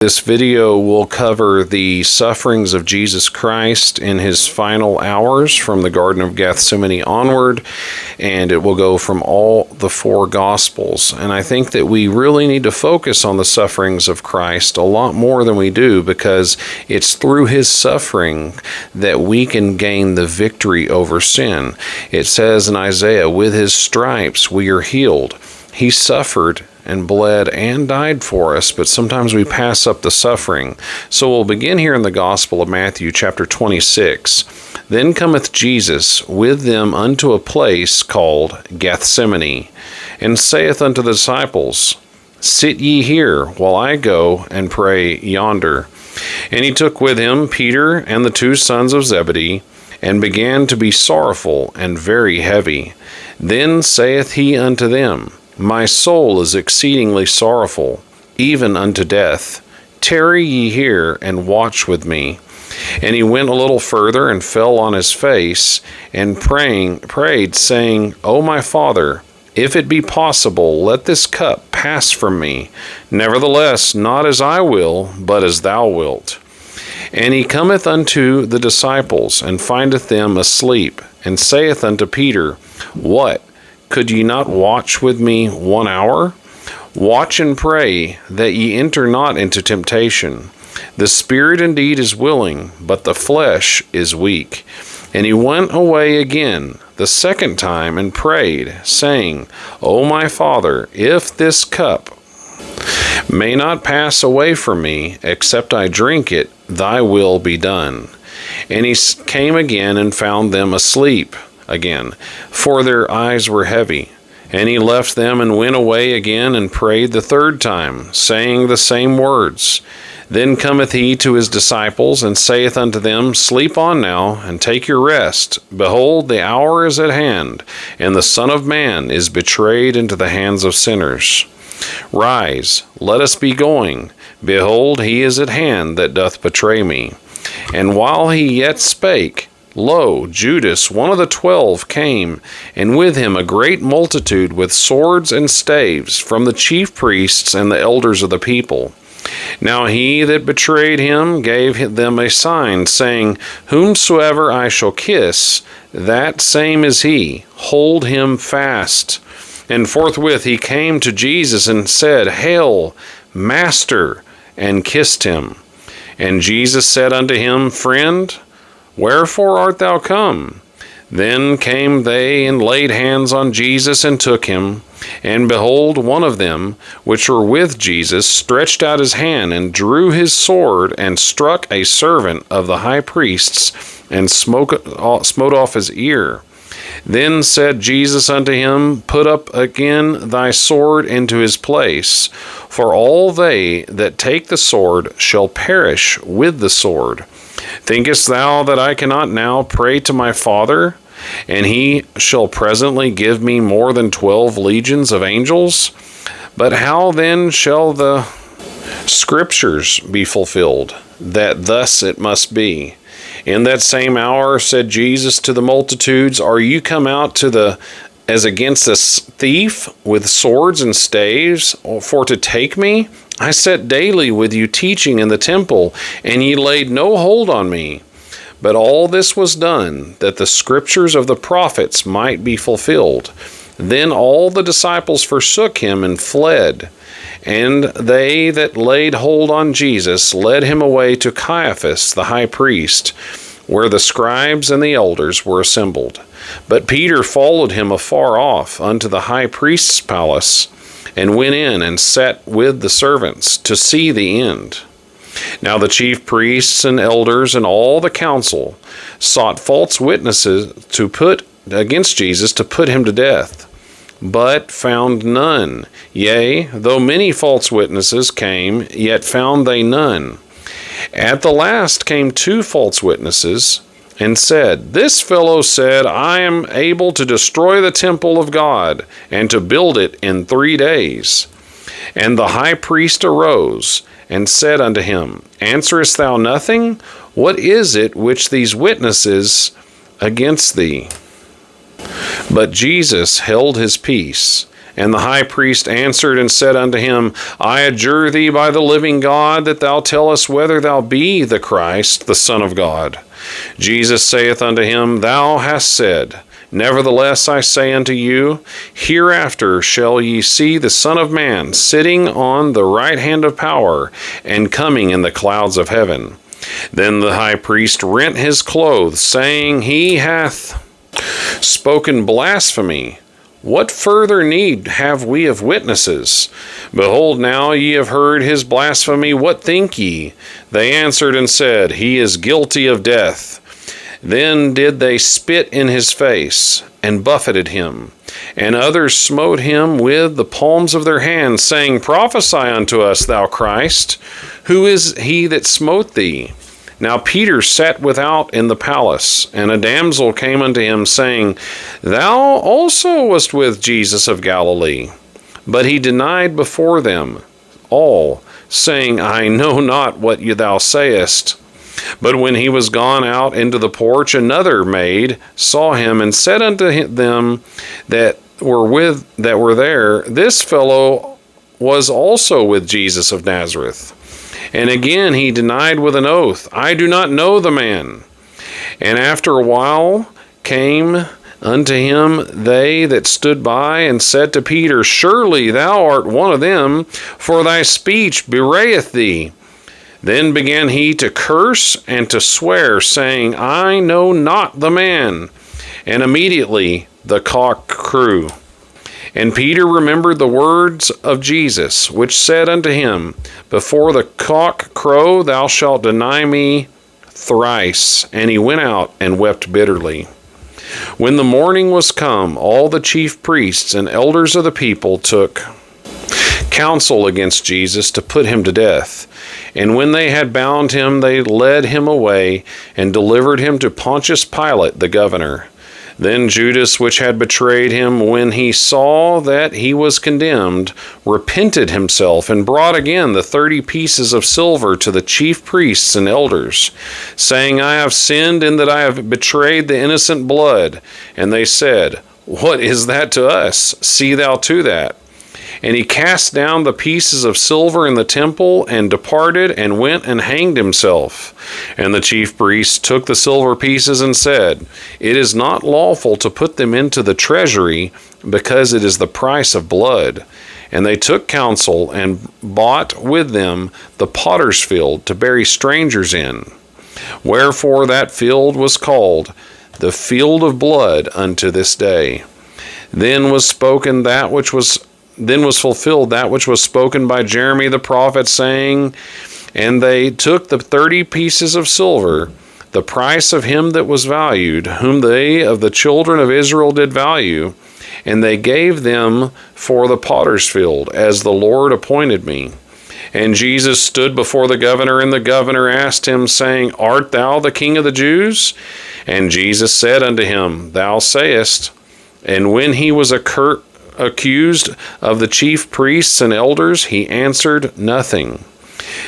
This video will cover the sufferings of Jesus Christ in his final hours from the Garden of Gethsemane onward, and it will go from all the four Gospels. And I think that we really need to focus on the sufferings of Christ a lot more than we do, because it's through his suffering that we can gain the victory over sin. It says in Isaiah, "With his stripes we are healed." He suffered and bled and died for us, but sometimes we pass up the suffering. So we'll begin here in the Gospel of Matthew, chapter 26. "Then cometh Jesus with them unto a place called Gethsemane, and saith unto the disciples, Sit ye here, while I go and pray yonder. And he took with him Peter and the two sons of Zebedee, and began to be sorrowful and very heavy. Then saith he unto them, My soul is exceedingly sorrowful, even unto death. Tarry ye here, and watch with me. And he went a little further, and fell on his face, and prayed, saying, O my Father, if it be possible, let this cup pass from me. Nevertheless, not as I will, but as thou wilt. And he cometh unto the disciples, and findeth them asleep, and saith unto Peter, What? Could ye not watch with me 1 hour? Watch and pray, that ye enter not into temptation. The spirit indeed is willing, but the flesh is weak. And he went away again the second time, and prayed, saying, O my Father, if this cup may not pass away from me, except I drink it, thy will be done. And he came again, and found them asleep again, for their eyes were heavy. And he left them, and went away again, and prayed the third time, saying the same words. Then cometh he to his disciples, and saith unto them, Sleep on now, and take your rest. Behold, the hour is at hand, and the Son of Man is betrayed into the hands of sinners. Rise, let us be going. Behold, he is at hand that doth betray me. And while he yet spake, lo, Judas, one of the 12, came, and with him a great multitude with swords and staves from the chief priests and the elders of the people. Now he that betrayed him gave them a sign, saying, Whomsoever I shall kiss, that same is he. Hold him fast. And forthwith he came to Jesus, and said, Hail, Master, and kissed him. And Jesus said unto him, Friend, wherefore art thou come? Then came they, and laid hands on Jesus, and took him. And behold, one of them, which were with Jesus, stretched out his hand, and drew his sword, and struck a servant of the high priest's, and smote off his ear. Then said Jesus unto him, Put up again thy sword into his place, for all they that take the sword shall perish with the sword. Thinkest thou that I cannot now pray to my Father, and he shall presently give me more than 12 legions of angels? But how then shall the Scriptures be fulfilled, that thus it must be? In that same hour said Jesus to the multitudes, Are you come out as against a thief with swords and staves, for to take me? I sat daily with you teaching in the temple, and ye laid no hold on me. But all this was done, that the scriptures of the prophets might be fulfilled. Then all the disciples forsook him and fled. And they that laid hold on Jesus led him away to Caiaphas the high priest, where the scribes and the elders were assembled. But Peter followed him afar off unto the high priest's palace, and went in and sat with the servants to see the end. Now the chief priests and elders and all the council sought false witnesses to put against Jesus, to put him to death, but found none. Yea, though many false witnesses came, yet found they none. At the last came 2 false witnesses, and said, This fellow said, I am able to destroy the temple of God, and to build it in 3 days. And the high priest arose, and said unto him, Answerest thou nothing? What is it which these witnesses against thee? But Jesus held his peace. And the high priest answered and said unto him, I adjure thee by the living God, that thou tell us whether thou be the Christ, the Son of God. Jesus saith unto him, Thou hast said. Nevertheless I say unto you, hereafter shall ye see the Son of Man sitting on the right hand of power, and coming in the clouds of heaven. Then the high priest rent his clothes, saying, He hath spoken blasphemy. What further need have we of witnesses? Behold, now ye have heard his blasphemy. What think ye? They answered and said, He is guilty of death. Then did they spit in his face, and buffeted him. And others smote him with the palms of their hands, saying, Prophesy unto us, thou Christ. Who is he that smote thee? Now Peter sat without in the palace, and a damsel came unto him, saying, Thou also wast with Jesus of Galilee. But he denied before them all, saying, I know not what thou sayest. But when he was gone out into the porch, another maid saw him, and said unto them that were there, This fellow was also with Jesus of Nazareth. And again he denied with an oath, I do not know the man. And after a while came unto him they that stood by, and said to Peter, Surely thou art one of them, for thy speech bewrayeth thee. Then began he to curse and to swear, saying, I know not the man. And immediately the cock crew. And Peter remembered the words of Jesus, which said unto him, Before the cock crow, thou shalt deny me thrice. And he went out and wept bitterly. When the morning was come, all the chief priests and elders of the people took counsel against Jesus to put him to death. And when they had bound him, they led him away, and delivered him to Pontius Pilate the governor. Then Judas, which had betrayed him, when he saw that he was condemned, repented himself, and brought again the 30 pieces of silver to the chief priests and elders, saying, I have sinned in that I have betrayed the innocent blood. And they said, What is that to us? See thou to that. And he cast down the pieces of silver in the temple, and departed, and went and hanged himself. And the chief priests took the silver pieces, and said, It is not lawful to put them into the treasury, because it is the price of blood. And they took counsel, and bought with them the potter's field to bury strangers in. Wherefore that field was called the field of blood unto this day. Then was fulfilled that which was spoken by Jeremy the prophet, saying, And they took the 30 pieces of silver, the price of him that was valued, whom they of the children of Israel did value, and they gave them for the potter's field, as the Lord appointed me. And Jesus stood before the governor, and the governor asked him, saying, Art thou the King of the Jews? And Jesus said unto him, Thou sayest. And when he was accused of the chief priests and elders, he answered nothing.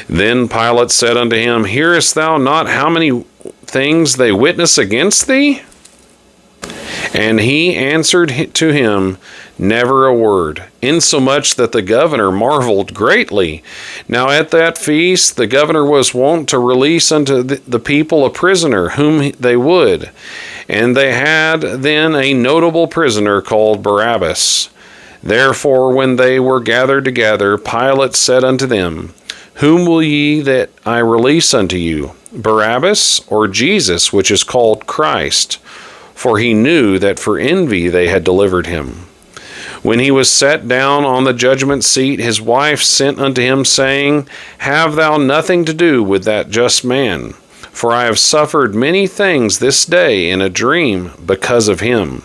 Then Pilate said unto him, Hearest thou not how many things they witness against thee? And he answered to him, Never a word, insomuch that the governor marveled greatly. Now at that feast the governor was wont to release unto the people a prisoner whom they would. And they had then a notable prisoner called Barabbas. Therefore, when they were gathered together, Pilate said unto them, Whom will ye that I release unto you, Barabbas, or Jesus, which is called Christ? For he knew that for envy they had delivered him. When he was set down on the judgment seat, his wife sent unto him, saying, Have thou nothing to do with that just man? For I have suffered many things this day in a dream because of him.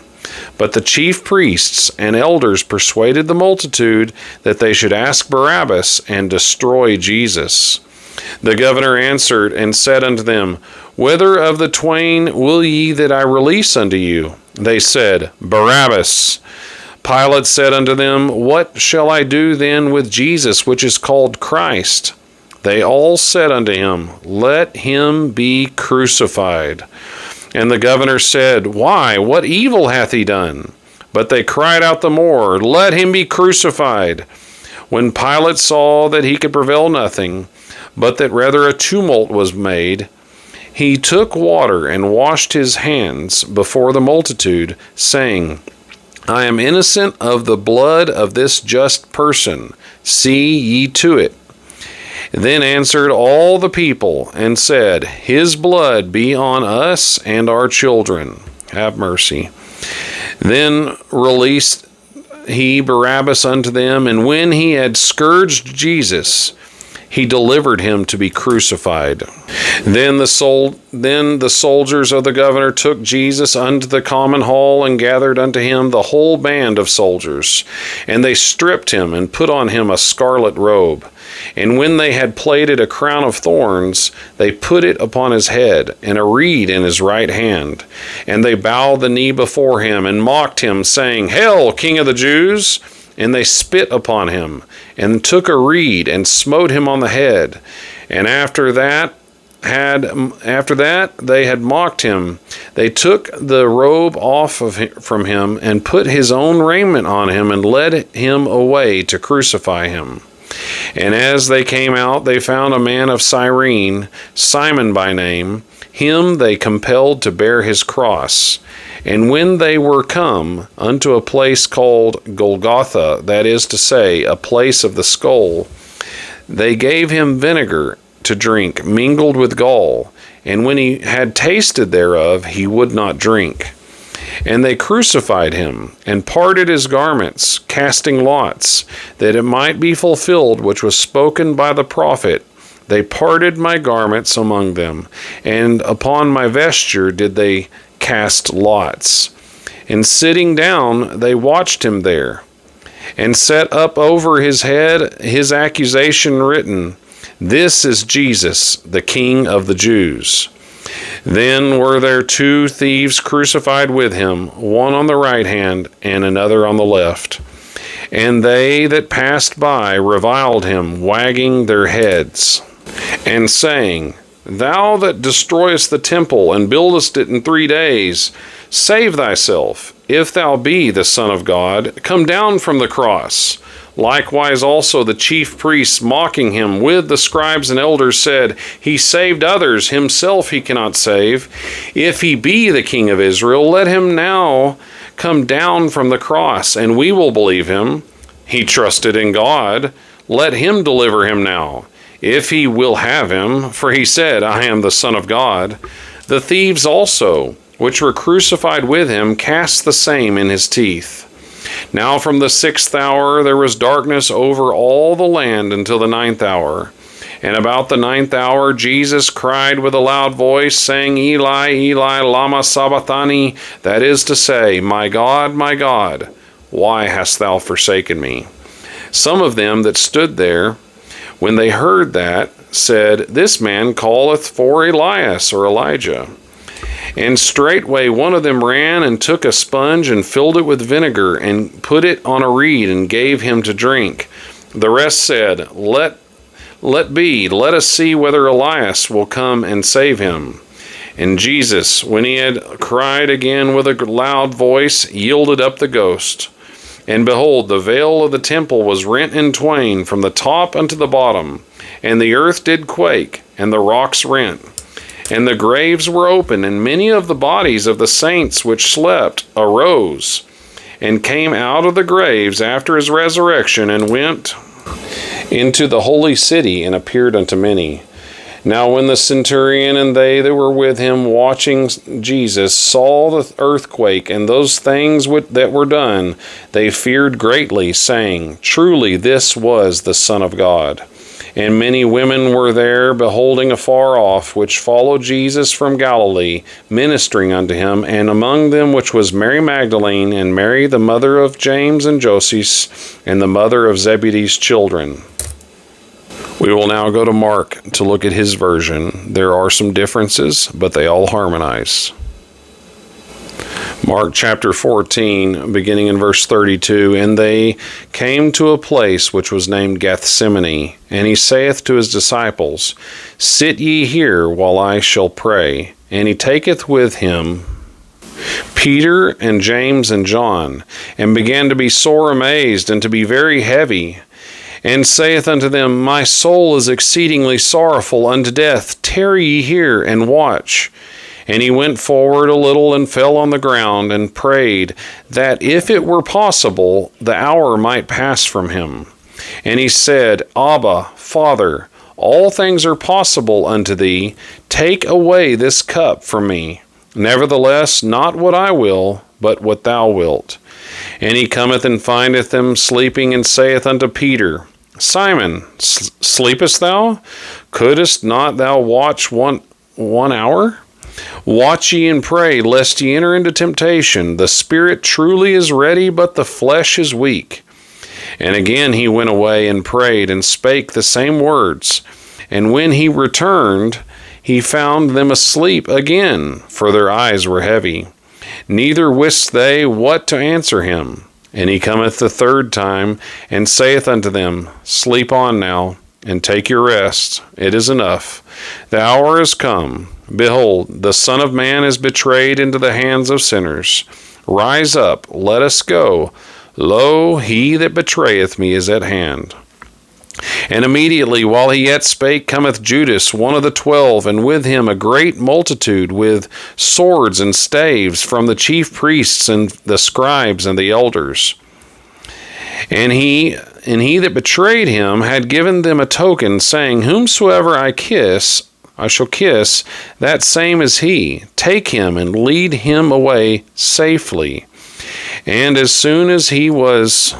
But the chief priests and elders persuaded the multitude that they should ask Barabbas and destroy Jesus. The governor answered and said unto them, Whither of the twain will ye that I release unto you? They said, Barabbas. Pilate said unto them, What shall I do then with Jesus, which is called Christ? They all said unto him, Let him be crucified. And the governor said, Why? What evil hath he done? But they cried out the more, "Let him be crucified." When Pilate saw that he could prevail nothing, but that rather a tumult was made, he took water and washed his hands before the multitude, saying, "I am innocent of the blood of this just person. See ye to it." Then answered all the people and said, "His blood be on us and our children. Have mercy." Then released he Barabbas unto them, and when he had scourged Jesus, he delivered him to be crucified. Then the soldiers of the governor took Jesus unto the common hall, and gathered unto him the whole band of soldiers. And they stripped him, and put on him a scarlet robe. And when they had plaited a crown of thorns, they put it upon his head, and a reed in his right hand. And they bowed the knee before him, and mocked him, saying, "Hail, King of the Jews!" And they spit upon him, and took a reed, and smote him on the head. And after that they had mocked him, they took the robe off from him, and put his own raiment on him, and led him away to crucify him. And as they came out, they found a man of Cyrene, Simon by name. Him they compelled to bear his cross. And when they were come unto a place called Golgotha, that is to say, a place of the skull, they gave him vinegar to drink, mingled with gall. And when he had tasted thereof, he would not drink. And they crucified him, and parted his garments, casting lots, that it might be fulfilled which was spoken by the prophet. They parted my garments among them, and upon my vesture did they cast lots. And sitting down, they watched him there, and set up over his head his accusation written, "This is Jesus, the King of the Jews." Then were there two thieves crucified with him, one on the right hand, and another on the left. And they that passed by reviled him, wagging their heads, and saying, "Thou that destroyest the temple, and buildest it in 3 days, save thyself. If thou be the Son of God, come down from the cross." Likewise also the chief priests, mocking him with the scribes and elders, said, "He saved others, himself he cannot save. If he be the King of Israel, let him now come down from the cross, and we will believe him. He trusted in God. Let him deliver him now, if he will have him, for he said, I am the Son of God." The thieves also, which were crucified with him, cast the same in his teeth. Now from the 6th hour there was darkness over all the land until the 9th hour. And about the 9th hour Jesus cried with a loud voice, saying, "Eli, Eli, lama sabachthani," that is to say, my God, why hast thou forsaken me?" Some of them that stood there, when they heard that, said, "This man calleth for Elias or Elijah." And straightway one of them ran and took a sponge and filled it with vinegar and put it on a reed and gave him to drink. The rest said, Let us see whether Elias will come and save him." And Jesus, when he had cried again with a loud voice, yielded up the ghost. And behold, the veil of the temple was rent in twain from the top unto the bottom, and the earth did quake, and the rocks rent. And the graves were open, and many of the bodies of the saints which slept arose, and came out of the graves after his resurrection, and went into the holy city, and appeared unto many. Now when the centurion and they that were with him watching Jesus saw the earthquake and those things that were done, they feared greatly, saying, "Truly this was the Son of God." And many women were there, beholding afar off, which followed Jesus from Galilee, ministering unto him, and among them which was Mary Magdalene, and Mary the mother of James and Joses, and the mother of Zebedee's children. We will now go to Mark to look at his version. There are some differences, but they all harmonize. Mark chapter 14, beginning in verse 32, "And they came to a place which was named Gethsemane, and he saith to his disciples, Sit ye here while I shall pray. And he taketh with him Peter and James and John, and began to be sore amazed and to be very heavy, and saith unto them, My soul is exceedingly sorrowful unto death. Tarry ye here and watch. And he went forward a little and fell on the ground and prayed that if it were possible, the hour might pass from him. And he said, Abba, Father, all things are possible unto thee. Take away this cup from me. Nevertheless, not what I will, but what thou wilt. And he cometh and findeth them sleeping, and saith unto Peter, Simon, sleepest thou? Couldest not thou watch one hour? Watch ye and pray, lest ye enter into temptation. The spirit truly is ready, but the flesh is weak. And again he went away and prayed, and spake the same words. And when he returned, he found them asleep again, for their eyes were heavy. Neither wist they what to answer him. And he cometh the third time, and saith unto them, Sleep on now, and take your rest. It is enough. The hour is come. Behold, the Son of Man is betrayed into the hands of sinners. Rise up, let us go. Lo, he that betrayeth me is at hand. And immediately, while he yet spake, cometh Judas, one of the 12, and with him a great multitude with swords and staves from the chief priests and the scribes and the elders. And he that betrayed him had given them a token, saying, Whomsoever I shall kiss, that same is he. Take him and lead him away safely. And as soon as he was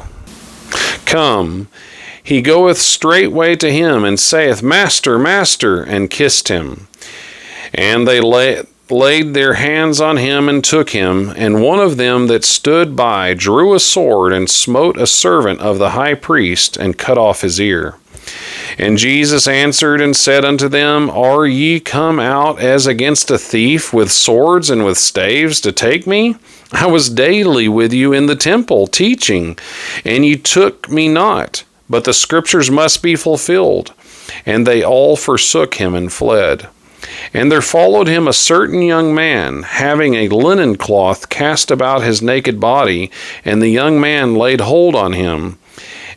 come, he goeth straightway to him, and saith, Master, Master, and kissed him. And they laid their hands on him, and took him. And one of them that stood by drew a sword, and smote a servant of the high priest, and cut off his ear. And Jesus answered and said unto them, Are ye come out as against a thief with swords and with staves to take me? I was daily with you in the temple, teaching, and ye took me not. But the scriptures must be fulfilled. And they all forsook him and fled. And there followed him a certain young man, having a linen cloth cast about his naked body, and the young man laid hold on him.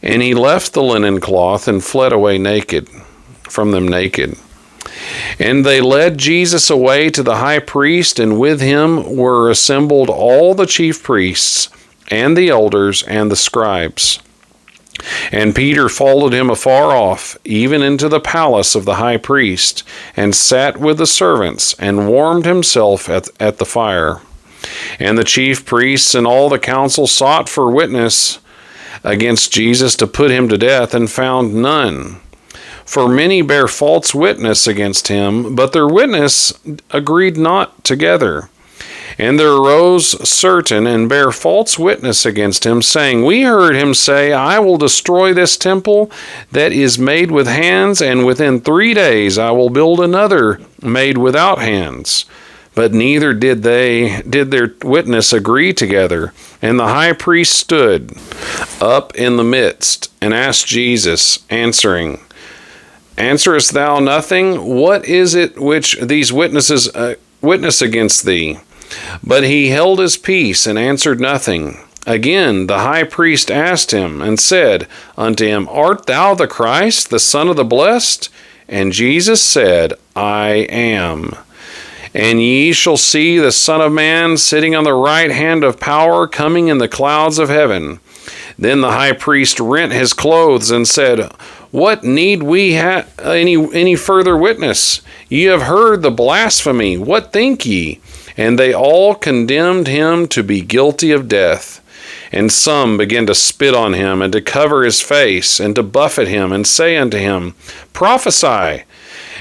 And he left the linen cloth and fled away from them naked. And they led Jesus away to the high priest, and with him were assembled all the chief priests, and the elders, and the scribes. And Peter followed him afar off, even into the palace of the high priest, and sat with the servants, and warmed himself at the fire. And the chief priests and all the council sought for witness against Jesus to put him to death, and found none. For many bare false witness against him, but their witness agreed not together. And there arose certain and bare false witness against him, saying, We heard him say, I will destroy this temple that is made with hands, and within 3 days I will build another made without hands. But neither did their witness agree together. And the high priest stood up in the midst, and asked Jesus, answering, Answerest thou nothing? What is it which these witnesses witness against thee? But he held his peace, and answered nothing. Again the high priest asked him, and said unto him, Art thou the Christ, the Son of the Blessed? And Jesus said, I am. And ye shall see the Son of Man sitting on the right hand of power, coming in the clouds of heaven. Then the high priest rent his clothes, and said, What need we have any further witness? Ye have heard the blasphemy. What think ye? And they all condemned him to be guilty of death. And some began to spit on him, and to cover his face, and to buffet him, and say unto him, Prophesy.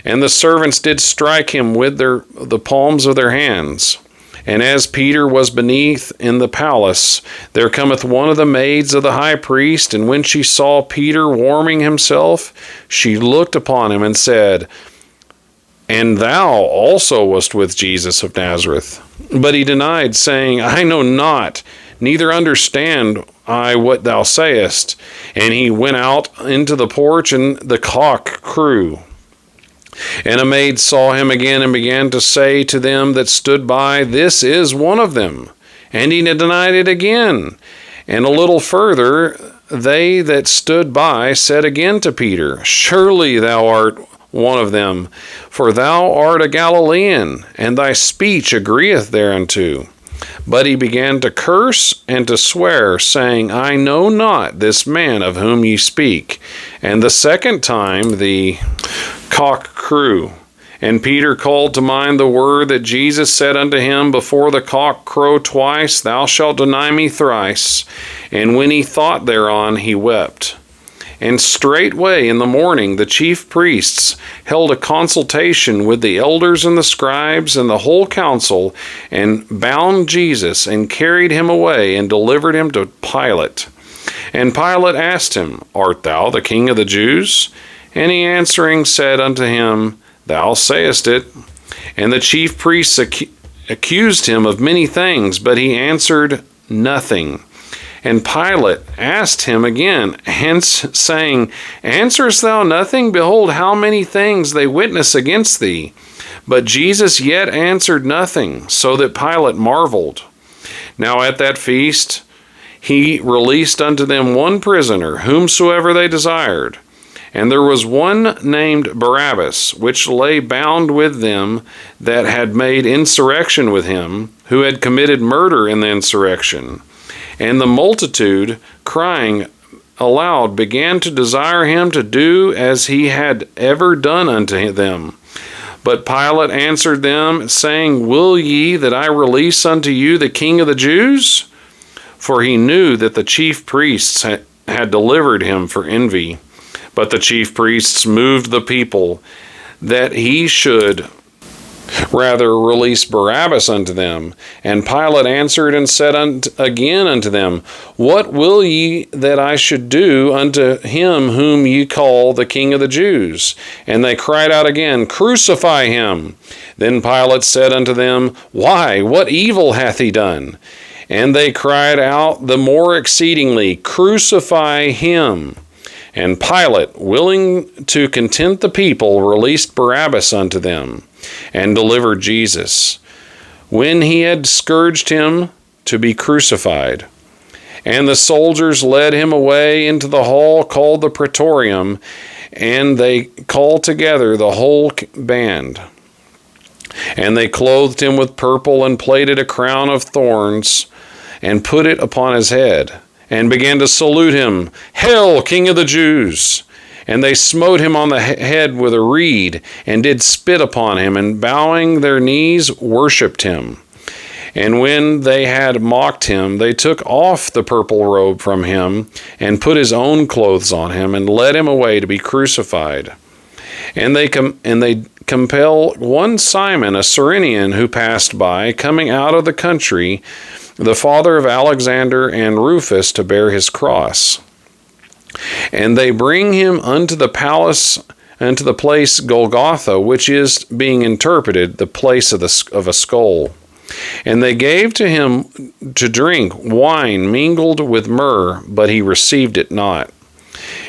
And the servants did strike him with the palms of their hands. And as Peter was beneath in the palace, there cometh one of the maids of the high priest, and when she saw Peter warming himself, she looked upon him, and said, And thou also wast with Jesus of Nazareth. But he denied, saying, I know not, neither understand I what thou sayest. And he went out into the porch, and the cock crew. And a maid saw him again and began to say to them that stood by, This is one of them. And he denied it again. And a little further, they that stood by said again to Peter, Surely thou art one of them, for thou art a Galilean, and thy speech agreeth thereunto. But he began to curse and to swear, saying, I know not this man of whom ye speak. And the second time the cock crew. And Peter called to mind the word that Jesus said unto him, Before the cock crow twice, thou shalt deny me thrice. And when he thought thereon, he wept. And straightway in the morning the chief priests held a consultation with the elders and the scribes and the whole council, and bound Jesus, and carried him away, and delivered him to Pilate. And Pilate asked him, Art thou the king of the Jews? And he answering said unto him, Thou sayest it. And the chief priests accused him of many things, but he answered nothing. And Pilate asked him again, hence saying, Answerest thou nothing? Behold, how many things they witness against thee. But Jesus yet answered nothing, so that Pilate marveled. Now at that feast he released unto them one prisoner, whomsoever they desired. And there was one named Barabbas, which lay bound with them that had made insurrection with him, who had committed murder in the insurrection. And the multitude, crying aloud, began to desire him to do as he had ever done unto them. But Pilate answered them, saying, Will ye that I release unto you the King of the Jews? For he knew that the chief priests had delivered him for envy. But the chief priests moved the people that he should rather release Barabbas unto them. And Pilate answered and said again unto them, What will ye that I should do unto him whom ye call the King of the Jews? And they cried out again, Crucify him. Then Pilate said unto them, Why, what evil hath he done? And they cried out the more exceedingly, Crucify him. And Pilate, willing to content the people, released Barabbas unto them, and delivered Jesus, when he had scourged him, to be crucified. And the soldiers led him away into the hall called the Praetorium, and they called together the whole band. And they clothed him with purple, and plaited a crown of thorns, and put it upon his head, and began to salute him, Hail, King of the Jews! And they smote him on the head with a reed, and did spit upon him, and bowing their knees worshipped him. And when they had mocked him, they took off the purple robe from him, and put his own clothes on him, and led him away to be crucified. And they compel one Simon, a Cyrenian, who passed by, coming out of the country, the father of Alexander and Rufus, to bear his cross. And they bring him unto the palace, unto the place Golgotha, which is, being interpreted, the place of a skull. And they gave to him to drink wine mingled with myrrh, but he received it not.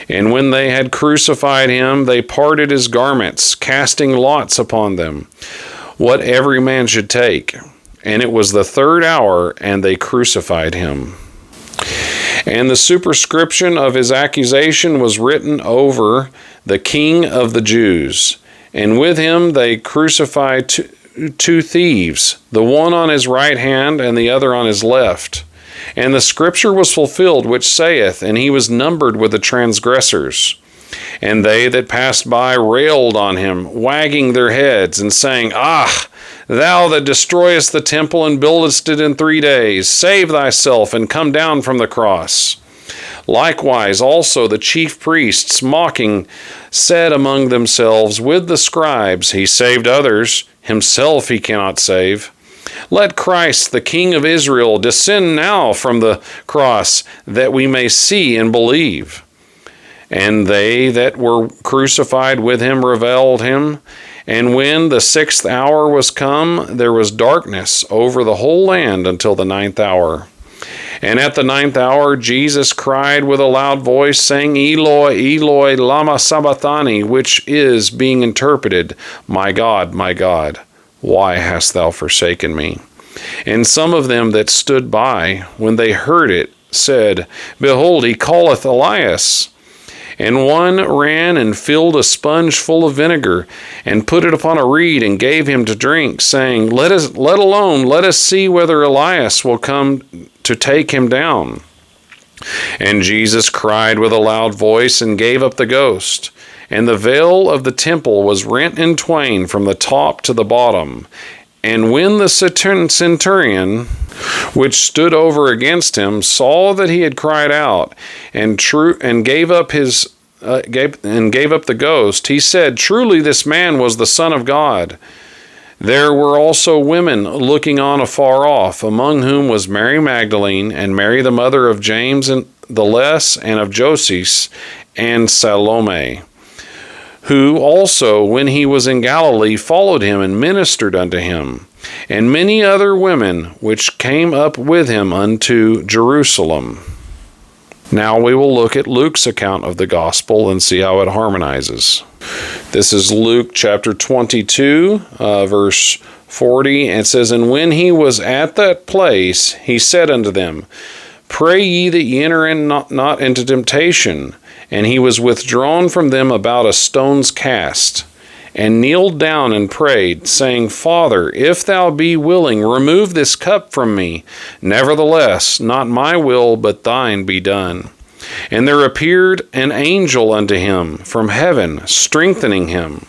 And when they had crucified him, they parted his garments, casting lots upon them, what every man should take. And it was the third hour, and they crucified him. And the superscription of his accusation was written over, the King of the Jews. And with him they crucified two thieves, the one on his right hand and the other on his left. And the scripture was fulfilled, which saith, And he was numbered with the transgressors. And they that passed by railed on him, wagging their heads, and saying, Ah, thou that destroyest the temple and buildest it in 3 days, save thyself and come down from the cross. Likewise also the chief priests, mocking, said among themselves with the scribes, He saved others, himself he cannot save. Let Christ, the King of Israel, descend now from the cross, that we may see and believe. And they that were crucified with him reviled him. And when the 6th hour was come, there was darkness over the whole land until the 9th hour. And at the 9th hour, Jesus cried with a loud voice, saying, Eloi, Eloi, lama sabachthani, which is, being interpreted, my God, why hast thou forsaken me? And some of them that stood by, when they heard it, said, Behold, he calleth Elias. And one ran and filled a sponge full of vinegar, and put it upon a reed, and gave him to drink, saying, Let us see whether Elias will come to take him down. And Jesus cried with a loud voice, and gave up the ghost. And the veil of the temple was rent in twain from the top to the bottom. And when the centurion, which stood over against him, saw that he had cried out, and gave up the ghost, he said, Truly this man was the Son of God. There were also women looking on afar off, among whom was Mary Magdalene, and Mary the mother of James and the Less, and of Joses, and Salome, who also, when he was in Galilee, followed him and ministered unto him, and many other women which came up with him unto Jerusalem. Now we will look at Luke's account of the gospel and see how it harmonizes. This is Luke chapter 22, verse 40, and it says, And when he was at that place, he said unto them, Pray ye that ye enter not into temptation. And he was withdrawn from them about a stone's cast, and kneeled down and prayed, saying, Father, if thou be willing, remove this cup from me. Nevertheless, not my will, but thine be done. And there appeared an angel unto him from heaven, strengthening him.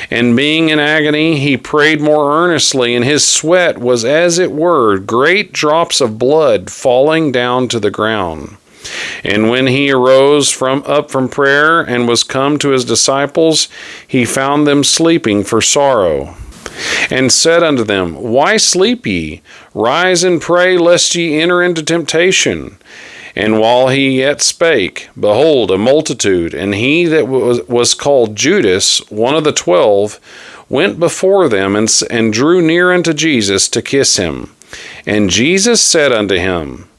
And being in agony, he prayed more earnestly, and his sweat was as it were great drops of blood falling down to the ground. And when he arose up from prayer and was come to his disciples, he found them sleeping for sorrow, and said unto them, Why sleep ye? Rise and pray, lest ye enter into temptation. And while he yet spake, behold, a multitude, and he that was called Judas, one of the 12, went before them, and drew near unto Jesus to kiss him. And Jesus said unto him,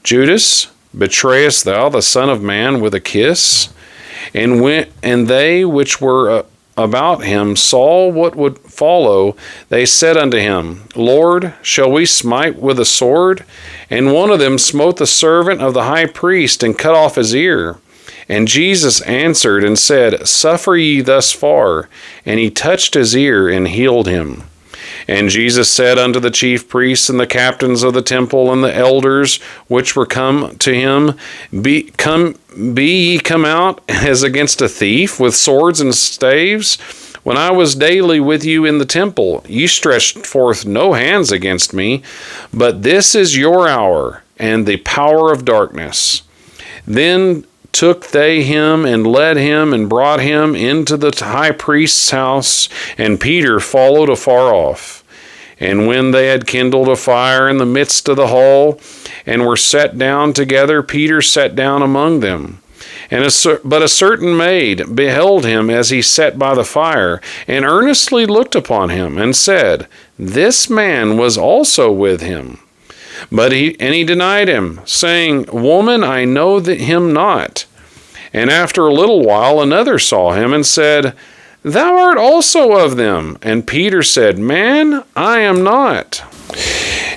Judas, betrayest thou the Son of Man with a kiss? And they which were about him saw what would follow. They said unto him, Lord, shall we smite with a sword? And one of them smote the servant of the high priest, and cut off his ear. And Jesus answered and said, Suffer ye thus far. And he touched his ear, and healed him. And Jesus said unto the chief priests and the captains of the temple and the elders which were come to him, Be ye come out as against a thief with swords and staves? When I was daily with you in the temple, ye stretched forth no hands against me, but this is your hour and the power of darkness. Then took they him and led him and brought him into the high priest's house, and Peter followed afar off. And when they had kindled a fire in the midst of the hall, and were set down together, Peter sat down among them. But a certain maid beheld him as he sat by the fire, and earnestly looked upon him, and said, This man was also with him. But he denied him, saying, Woman, I know him not. And after a little while another saw him, and said, Thou art also of them. And Peter said, Man, I am not.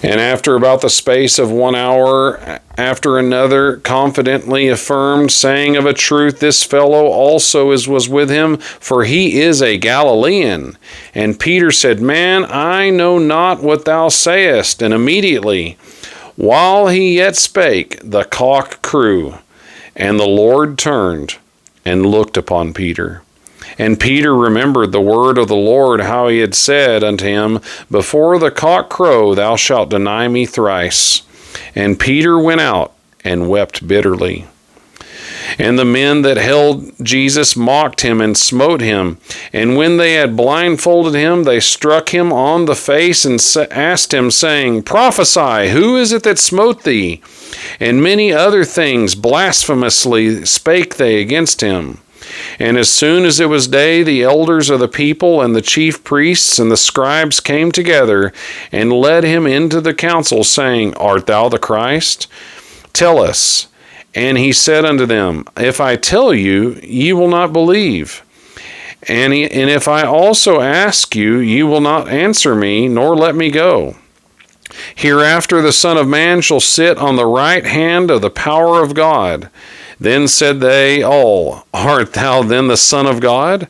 And after about the space of 1 hour, after another confidently affirmed, saying of a truth, This fellow also was with him, for he is a Galilean. And Peter said, Man, I know not what thou sayest. And immediately, while he yet spake, the cock crew. And the Lord turned and looked upon Peter. And Peter remembered the word of the Lord, how he had said unto him, Before the cock crow, thou shalt deny me thrice. And Peter went out and wept bitterly. And the men that held Jesus mocked him and smote him. And when they had blindfolded him, they struck him on the face and asked him, saying, Prophesy, who is it that smote thee? And many other things blasphemously spake they against him. And as soon as it was day, the elders of the people and the chief priests and the scribes came together and led him into the council, saying, Art thou the Christ? Tell us. And he said unto them, If I tell you, ye will not believe. And if I also ask you, ye will not answer me, nor let me go. Hereafter the Son of Man shall sit on the right hand of the power of God. Then said they all, Art thou then the Son of God?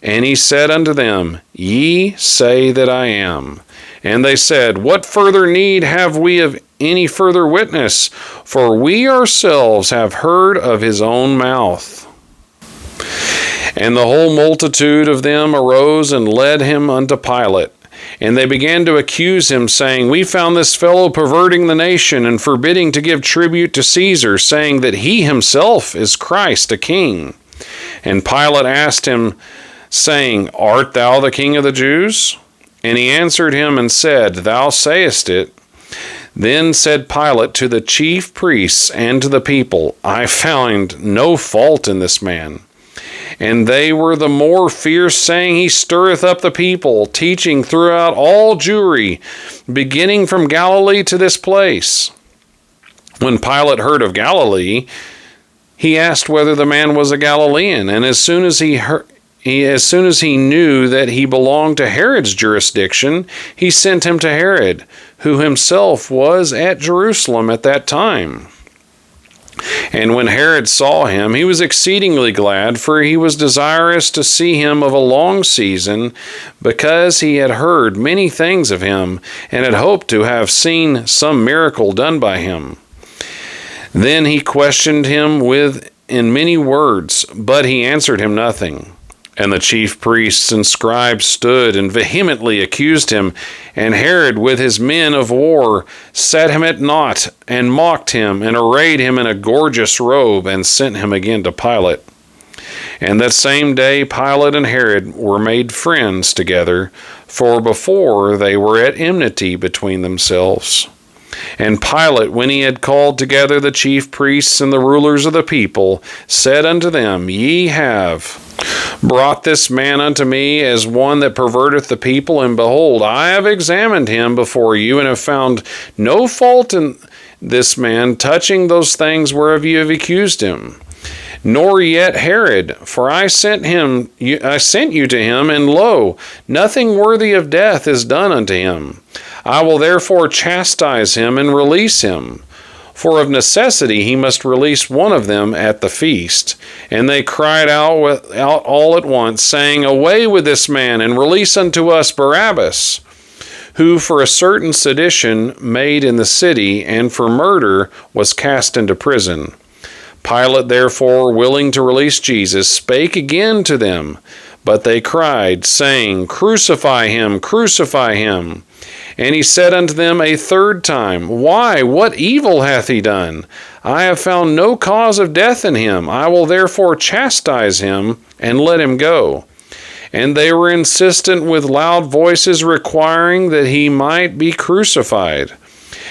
And he said unto them, Ye say that I am. And they said, What further need have we of any further witness? For we ourselves have heard of his own mouth. And the whole multitude of them arose and led him unto Pilate. And they began to accuse him, saying, We found this fellow perverting the nation and forbidding to give tribute to Caesar, saying that he himself is Christ, a king. And Pilate asked him, saying, Art thou the king of the Jews? And he answered him and said, Thou sayest it. Then said Pilate to the chief priests and to the people, I found no fault in this man. And they were the more fierce, saying, He stirreth up the people, teaching throughout all Jewry, beginning from Galilee to this place. When Pilate heard of Galilee, he asked whether the man was a Galilean. And as soon as he knew that he belonged to Herod's jurisdiction, he sent him to Herod, who himself was at Jerusalem at that time. And when Herod saw him, he was exceedingly glad, for he was desirous to see him of a long season, because he had heard many things of him, and had hoped to have seen some miracle done by him. Then he questioned him in many words, but he answered him nothing. And the chief priests and scribes stood and vehemently accused him. And Herod with his men of war set him at naught, and mocked him, and arrayed him in a gorgeous robe, and sent him again to Pilate. And that same day Pilate and Herod were made friends together, for before they were at enmity between themselves. And Pilate, when he had called together the chief priests and the rulers of the people, said unto them, Ye have brought this man unto me as one that perverteth the people, and behold, I have examined him before you, and have found no fault in this man touching those things whereof you have accused him. Nor yet Herod, for I sent you to him, and lo, nothing worthy of death is done unto him. I will therefore chastise him and release him. For of necessity he must release one of them at the feast. And they cried out all at once, saying, Away with this man, and release unto us Barabbas, who for a certain sedition made in the city, and for murder was cast into prison. Pilate therefore, willing to release Jesus, spake again to them. But they cried, saying, Crucify him, crucify him. And he said unto them a third time, Why, what evil hath he done? I have found no cause of death in him. I will therefore chastise him, and let him go. And they were insistent with loud voices, requiring that he might be crucified.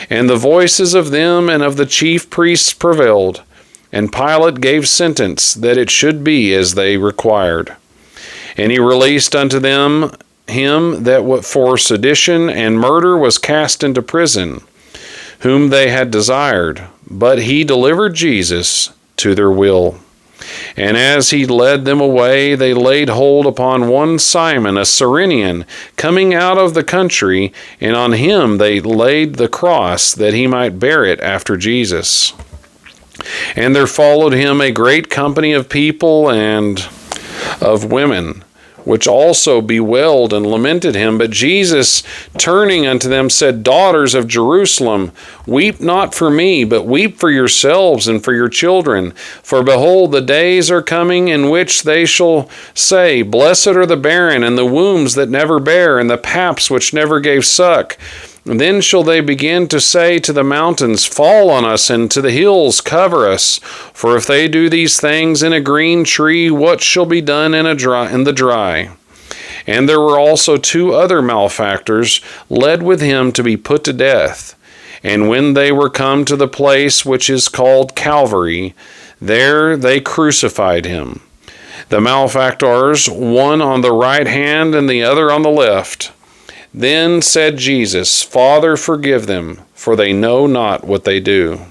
And the voices of them and of the chief priests prevailed. And Pilate gave sentence that it should be as they required. And he released unto them him that for sedition and murder was cast into prison, whom they had desired, but he delivered Jesus to their will. And as he led them away, they laid hold upon one Simon, a Cyrenian, coming out of the country, and on him they laid the cross, that he might bear it after Jesus. And there followed him a great company of people and of women, which also bewailed and lamented him. But Jesus, turning unto them, said, Daughters of Jerusalem, weep not for me, but weep for yourselves and for your children. For behold, the days are coming in which they shall say, Blessed are the barren, and the wombs that never bare, and the paps which never gave suck. Then shall they begin to say to the mountains, Fall on us, and to the hills, cover us. For if they do these things in a green tree, what shall be done in the dry? And there were also 2 other malefactors, led with him to be put to death. And when they were come to the place which is called Calvary, there they crucified him, the malefactors, one on the right hand and the other on the left. Then said Jesus, Father, forgive them, for they know not what they do.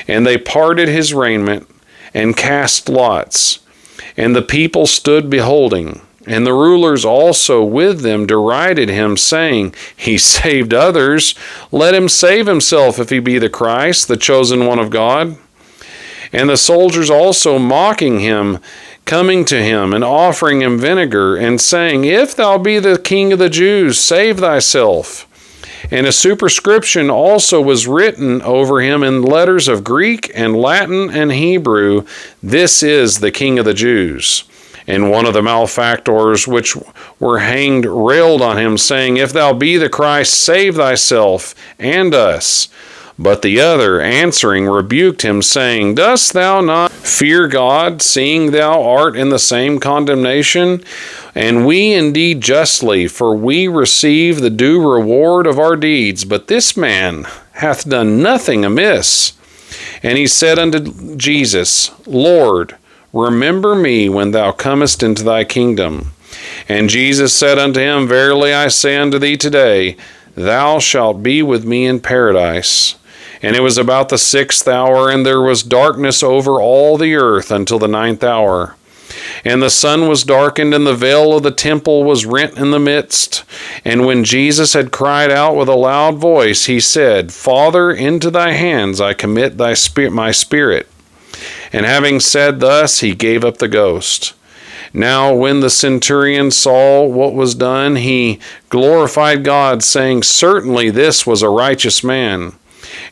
And they parted his raiment, and cast lots. And the people stood beholding. And the rulers also with them derided him, saying, He saved others. Let him save himself, if he be the Christ, the chosen one of God. And the soldiers also mocking him, coming to him, and offering him vinegar, and saying, If thou be the King of the Jews, save thyself. And a superscription also was written over him in letters of Greek and Latin and Hebrew, This is the King of the Jews. And one of the malefactors which were hanged railed on him, saying, If thou be the Christ, save thyself and us. But the other, answering, rebuked him, saying, Dost thou not fear God, seeing thou art in the same condemnation? And we indeed justly, for we receive the due reward of our deeds. But this man hath done nothing amiss. And he said unto Jesus, Lord, remember me when thou comest into thy kingdom. And Jesus said unto him, Verily I say unto thee today, thou shalt be with me in paradise. And it was about the 6th hour, and there was darkness over all the earth until the 9th hour. And the sun was darkened, and the veil of the temple was rent in the midst. And when Jesus had cried out with a loud voice, he said, Father, into thy hands I commit my spirit. And having said thus, he gave up the ghost. Now when the centurion saw what was done, he glorified God, saying, Certainly this was a righteous man.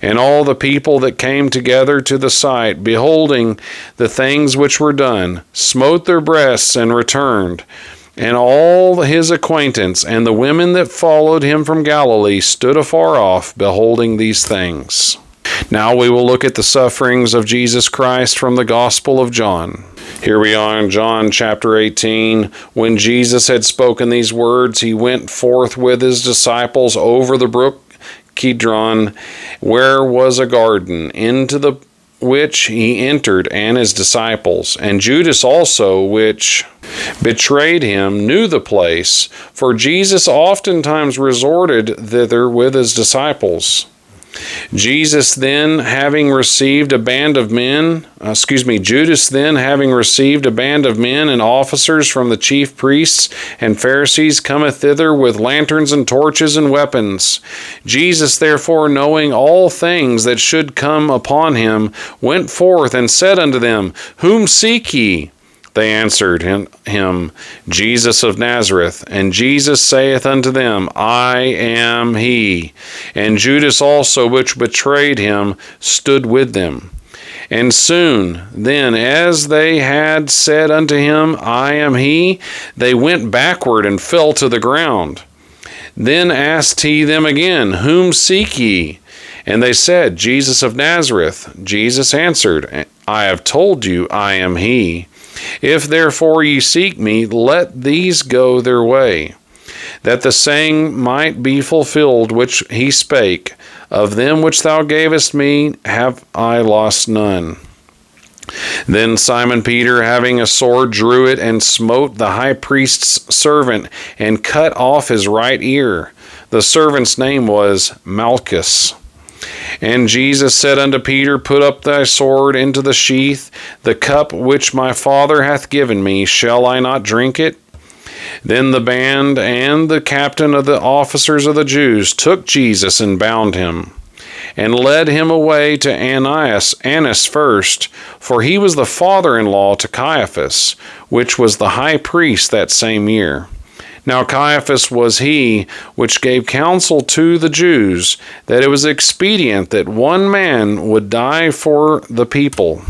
And all the people that came together to the sight, beholding the things which were done, smote their breasts and returned. And all his acquaintance and the women that followed him from Galilee stood afar off, beholding these things. Now we will look at the sufferings of Jesus Christ from the Gospel of John. Here we are in John chapter 18. When Jesus had spoken these words, he went forth with his disciples over the brook Kidron, where was a garden, into the which he entered, and his disciples. And Judas also, which betrayed him, knew the place, for Jesus oftentimes resorted thither with his disciples. Judas then having received a band of men and officers from the chief priests and Pharisees, cometh thither with lanterns and torches and weapons. Jesus therefore, knowing all things that should come upon him, went forth and said unto them, Whom seek ye? They answered him, Jesus of Nazareth. And Jesus saith unto them, I am he. And Judas also, which betrayed him, stood with them. And soon then, as they had said unto him, I am he, they went backward and fell to the ground. Then asked he them again, Whom seek ye? And they said, Jesus of Nazareth. Jesus answered, I have told you, I am he. If therefore ye seek me, let these go their way, that the saying might be fulfilled which he spake, Of them which thou gavest me have I lost none. Then Simon Peter, having a sword, drew it, and smote the high priest's servant, and cut off his right ear. The servant's name was Malchus. And Jesus said unto Peter, Put up thy sword into the sheath. The cup which my Father hath given me, shall I not drink it? Then the band and the captain of the officers of the Jews took Jesus and bound him, and led him away to Annas first, for he was the father-in-law to Caiaphas, which was the high priest that same year. Now Caiaphas was he which gave counsel to the Jews, that it was expedient that one man would die for the people.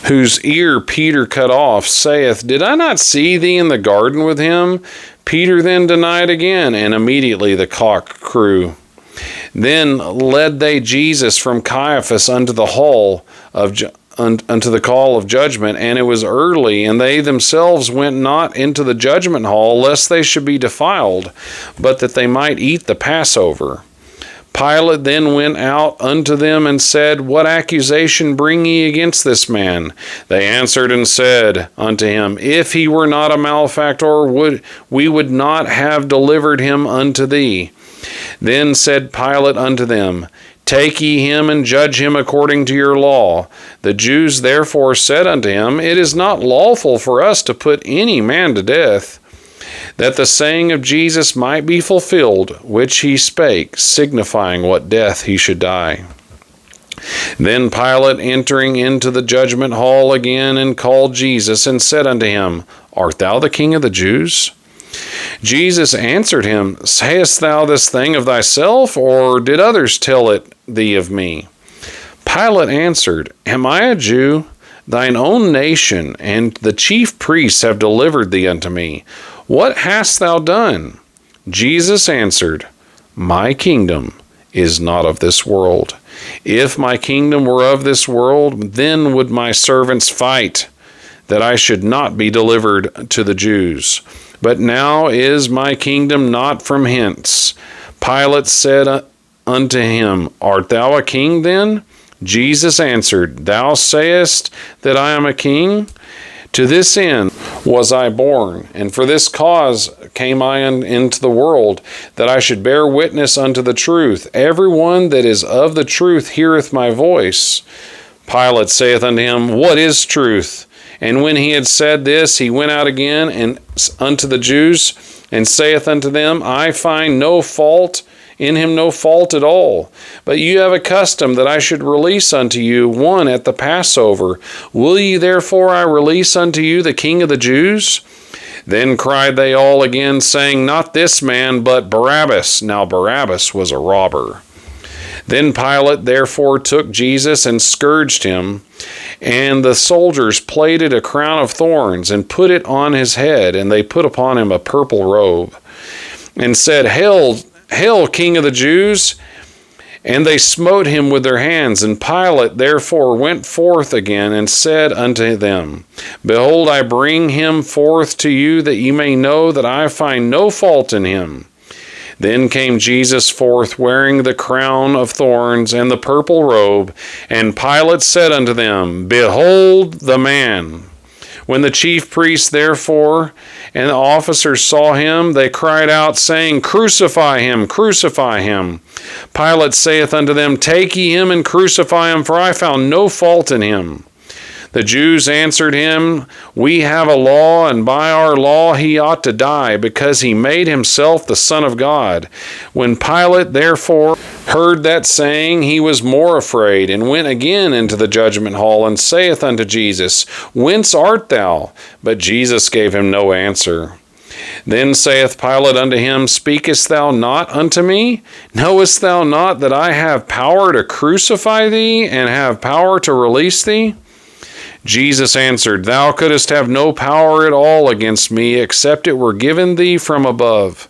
Whose ear Peter cut off, saith, Did I not see thee in the garden with him? Peter then denied again, and immediately the cock crew. Then led they Jesus from Caiaphas unto the hall unto the call of judgment, and it was early, and they themselves went not into the judgment hall, lest they should be defiled, but that they might eat the Passover. Pilate then went out unto them and said, What accusation bring ye against this man? They answered and said unto him, If he were not a malefactor, we would not have delivered him unto thee. Then said Pilate unto them, Take ye him and judge him according to your law. The Jews therefore said unto him, It is not lawful for us to put any man to death, that the saying of Jesus might be fulfilled, which he spake, signifying what death he should die. Then Pilate, entering into the judgment hall again, and called Jesus, and said unto him, Art thou the King of the Jews? Jesus answered him, Sayest thou this thing of thyself, or did others tell it thee of me? Pilate answered, Am I a Jew? Thine own nation and the chief priests have delivered thee unto me. What hast thou done? Jesus answered, My kingdom is not of this world. If my kingdom were of this world, then would my servants fight, that I should not be delivered to the Jews. But now is my kingdom not from hence. Pilate said unto him, Art thou a king then? Jesus answered, Thou sayest that I am a king? To this end was I born, and for this cause came I into the world, that I should bear witness unto the truth. Every one that is of the truth heareth my voice. Pilate saith unto him, What is truth? And when he had said this, he went out again and unto the Jews, and saith unto them, I find no fault in him, no fault at all. But you have a custom that I should release unto you one at the Passover. Will ye therefore I release unto you the King of the Jews? Then cried they all again, saying, Not this man, but Barabbas. Now Barabbas was a robber. Then Pilate therefore took Jesus and scourged him, and the soldiers plaited a crown of thorns and put it on his head, and they put upon him a purple robe, and said, Hail, Hail, King of the Jews! And they smote him with their hands. And Pilate therefore went forth again and said unto them, Behold, I bring him forth to you, that ye may know that I find no fault in him. Then came Jesus forth, wearing the crown of thorns and the purple robe. And Pilate said unto them, Behold the man. When the chief priests therefore and the officers saw him, they cried out, saying, Crucify him, crucify him. Pilate saith unto them, Take ye him and crucify him, for I found no fault in him. The Jews answered him, We have a law, and by our law he ought to die, because he made himself the Son of God. When Pilate therefore heard that saying, he was more afraid, and went again into the judgment hall, and saith unto Jesus, Whence art thou? But Jesus gave him no answer. Then saith Pilate unto him, Speakest thou not unto me? Knowest thou not that I have power to crucify thee, and have power to release thee? Jesus answered, Thou couldst have no power at all against me, except it were given thee from above.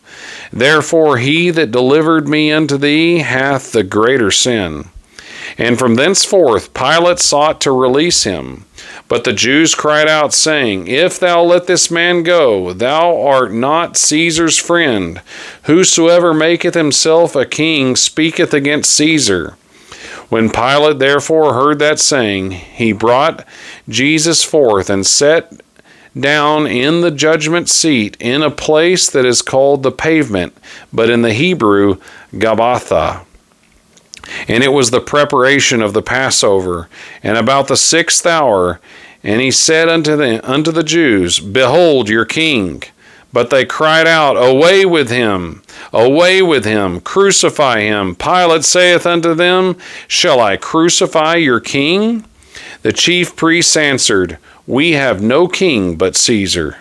Therefore he that delivered me unto thee hath the greater sin. And from thenceforth Pilate sought to release him. But the Jews cried out, saying, If thou let this man go, thou art not Caesar's friend. Whosoever maketh himself a king speaketh against Caesar. When Pilate therefore heard that saying, he brought Jesus forth and set down in the judgment seat in a place that is called the Pavement, but in the Hebrew, Gabbatha. And it was the preparation of the Passover, and about the 6th hour. And he said unto the Jews, Behold your king. But they cried out, Away with him! Away with him! Crucify him! Pilate saith unto them, Shall I crucify your king? The chief priests answered, We have no king but Caesar.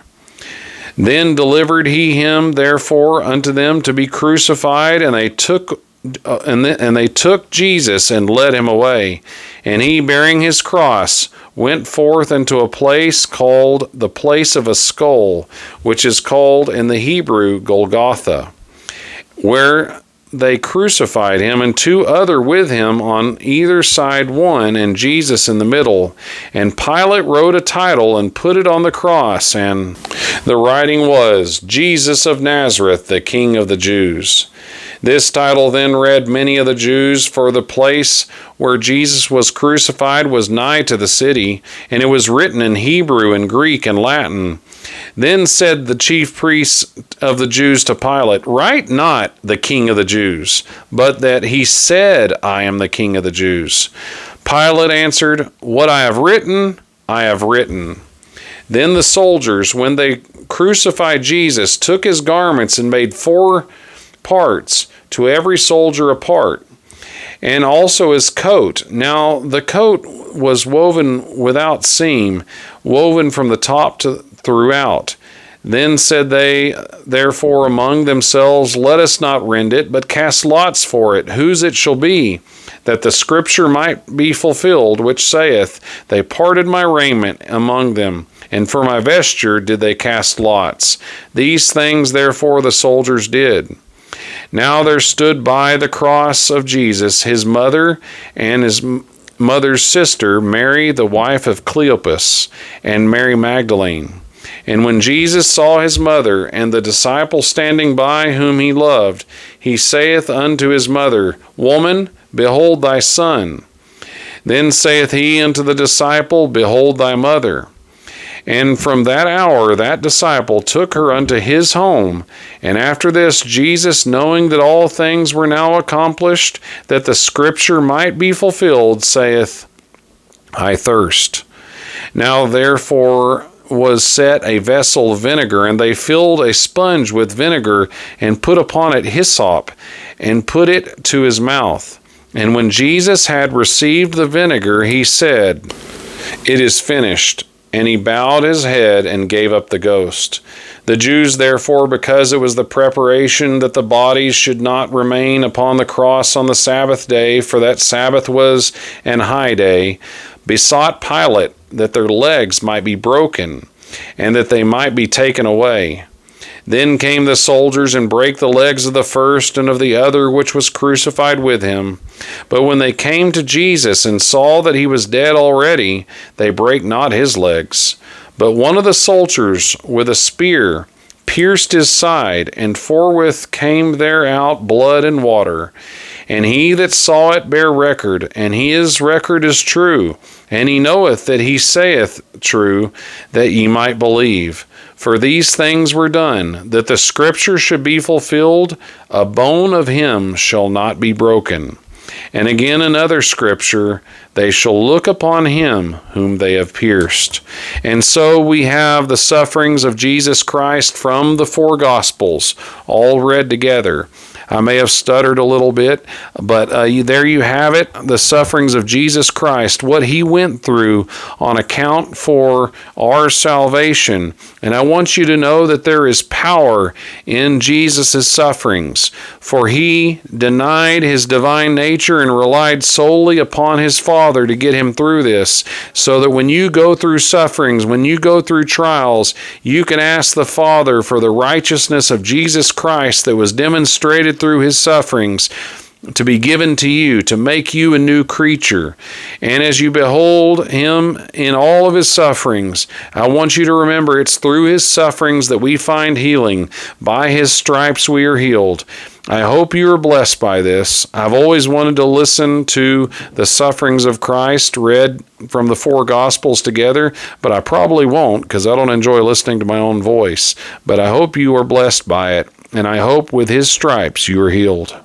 Then delivered he him therefore unto them to be crucified, and they took Jesus and led him away. And he, bearing his cross, went forth into a place called the place of a skull, which is called in the Hebrew Golgotha, where they crucified him, and 2 other with him on either side one, and Jesus in the middle. And Pilate wrote a title and put it on the cross, and the writing was, Jesus of Nazareth, the King of the Jews. This title then read many of the Jews, for the place where Jesus was crucified was nigh to the city, and it was written in Hebrew and Greek and Latin. Then said the chief priests of the Jews to Pilate, Write not the King of the Jews, but that he said, I am the King of the Jews. Pilate answered, What I have written, I have written. Then the soldiers, when they crucified Jesus, took his garments and made 4 parts, to every soldier a part, and also his coat. Now the coat was woven without seam, woven from the top to throughout. Then said they therefore among themselves, Let us not rend it, but cast lots for it, whose it shall be, that the scripture might be fulfilled, which saith, They parted my raiment among them, and for my vesture did they cast lots. These things therefore the soldiers did. Now there stood by the cross of Jesus his mother and his mother's sister, Mary, the wife of Caiaphas, and Mary Magdalene. And when Jesus saw his mother and the disciple standing by whom he loved, he saith unto his mother, Woman, behold thy son. Then saith he unto the disciple, Behold thy mother. And from that hour that disciple took her unto his home. And after this, Jesus, knowing that all things were now accomplished, that the scripture might be fulfilled, saith, I thirst. Now therefore was set a vessel of vinegar, and they filled a sponge with vinegar, and put upon it hyssop, and put it to his mouth. And when Jesus had received the vinegar, he said, It is finished. And he bowed his head and gave up the ghost. The Jews, therefore, because it was the preparation that the bodies should not remain upon the cross on the Sabbath day, for that Sabbath was an high day, besought Pilate that their legs might be broken, and that they might be taken away. Then came the soldiers and brake the legs of the first and of the other which was crucified with him. But when they came to Jesus and saw that he was dead already, they brake not his legs. But one of the soldiers with a spear pierced his side, and forthwith came there out blood and water. And he that saw it bare record, and his record is true. And he knoweth that he saith true, that ye might believe. For these things were done, that the scripture should be fulfilled, a bone of him shall not be broken. And again another scripture, they shall look upon him whom they have pierced. And so we have the sufferings of Jesus Christ from the 4 Gospels, all read together. I may have stuttered a little bit, but there you have it, the sufferings of Jesus Christ, what he went through on account for our salvation. And I want you to know that there is power in Jesus' sufferings, for he denied his divine nature and relied solely upon his Father to get him through this, so that when you go through sufferings, when you go through trials, you can ask the Father for the righteousness of Jesus Christ that was demonstrated through his sufferings to be given to you, to make you a new creature. And as you behold him in all of his sufferings, I want you to remember it's through his sufferings that we find healing. By his stripes we are healed. I hope you are blessed by this. I've always wanted to listen to the sufferings of Christ read from the 4 Gospels together, but I probably won't because I don't enjoy listening to my own voice. But I hope you are blessed by it, and I hope with his stripes you are healed.